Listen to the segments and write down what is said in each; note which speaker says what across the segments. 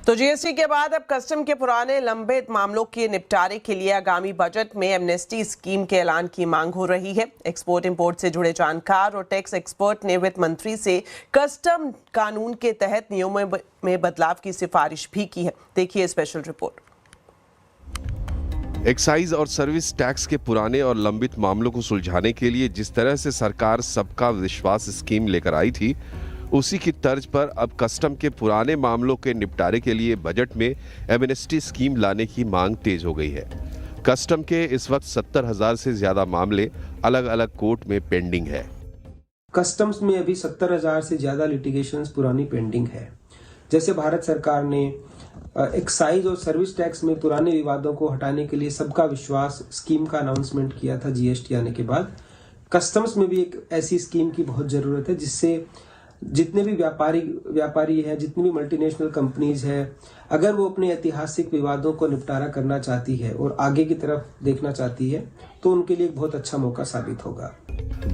Speaker 1: तो जीएसटी के बाद अब कस्टम के पुराने लंबित मामलों के निपटारे के लिए आगामी बजट में एमनेस्टी स्कीम के ऐलान की मांग हो रही है। एक्सपोर्ट इंपोर्ट से जुड़े जानकार और टैक्स एक्सपर्ट ने वित्त मंत्री से कस्टम कानून के तहत नियमों में बदलाव की सिफारिश भी की है। देखिए स्पेशल रिपोर्ट।
Speaker 2: एक्साइज और सर्विस टैक्स के पुराने और लंबित मामलों को सुलझाने के लिए जिस तरह से सरकार सबका विश्वास स्कीम लेकर आई थी, उसी की तर्ज पर अब कस्टम के पुराने मामलों के निपटारे के लिए बजट में एमनेस्टी स्कीम लाने की मांग तेज हो गई है। कस्टम के इस वक्त 70,000 से ज्यादा मामले अलग अलग कोर्ट में पेंडिंग है।
Speaker 3: कस्टम्स में अभी 70,000 से ज्यादा लिटिगेशंस पुरानी पेंडिंग है। जैसे भारत सरकार ने एक्साइज और सर्विस टैक्स में पुराने विवादों को हटाने के लिए सबका विश्वास स्कीम का अनाउंसमेंट किया था जीएसटी आने के बाद। कस्टम्स में भी एक ऐसी स्कीम की बहुत जरूरत है जिससे जितने भी व्यापारी हैं, जितनी भी मल्टीनेशनल कंपनीज हैं, अगर वो अपने ऐतिहासिक विवादों को निपटारा करना चाहती है और आगे की तरफ देखना चाहती है तो उनके लिए एक बहुत अच्छा मौका साबित होगा।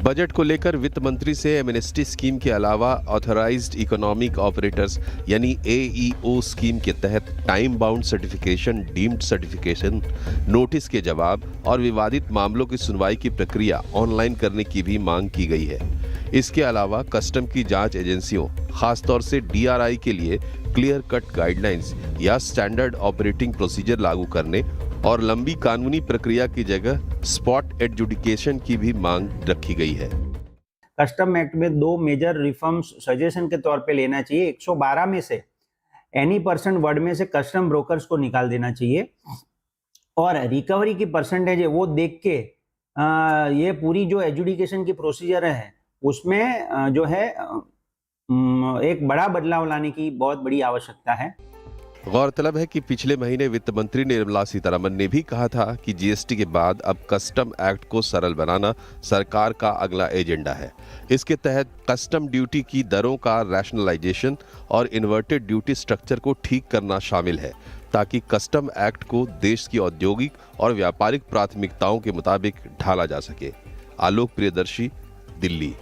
Speaker 2: बजट को लेकर वित्त मंत्री से एमनेस्टी स्कीम के अलावा ऑथराइज्ड इकोनॉमिक ऑपरेटर्स यानी एईओ स्कीम के तहत time bound certification, deemed certification, notice के जवाब और विवादित मामलों की सुनवाई की प्रक्रिया ऑनलाइन करने की भी मांग की गई है। इसके अलावा कस्टम की जांच एजेंसियों, खासतौर से डीआरआई के लिए क्लियर कट गाइडलाइंस या स्टैंडर्ड ऑपरेटिंग प्रोसीजर लागू करने और लंबी कानूनी प्रक्रिया की जगह स्पॉट एडजुडिकेशन की भी मांग रखी गई है।
Speaker 4: कस्टम एक्ट में 2 मेजर रिफॉर्म्स सजेशन के तौर पे लेना चाहिए। 112 में से एनी परसेंट वर्ड में से कस्टम ब्रोकर्स को निकाल देना चाहिए और रिकवरी की परसेंटेज है वो देख के ये पूरी जो एडजुडिकेशन की प्रोसीजर है उसमें जो है एक बड़ा बदलाव लाने की बहुत बड़ी आवश्यकता है।
Speaker 2: गौरतलब है कि पिछले महीने वित्त मंत्री निर्मला सीतारमण ने भी कहा था कि जीएसटी के बाद अब कस्टम एक्ट को सरल बनाना सरकार का अगला एजेंडा है। इसके तहत कस्टम ड्यूटी की दरों का रैशनलाइजेशन और इन्वर्टेड ड्यूटी स्ट्रक्चर को ठीक करना शामिल है ताकि कस्टम एक्ट को देश की औद्योगिक और व्यापारिक प्राथमिकताओं के मुताबिक ढाला जा सके। आलोक प्रियदर्शी, दिल्ली।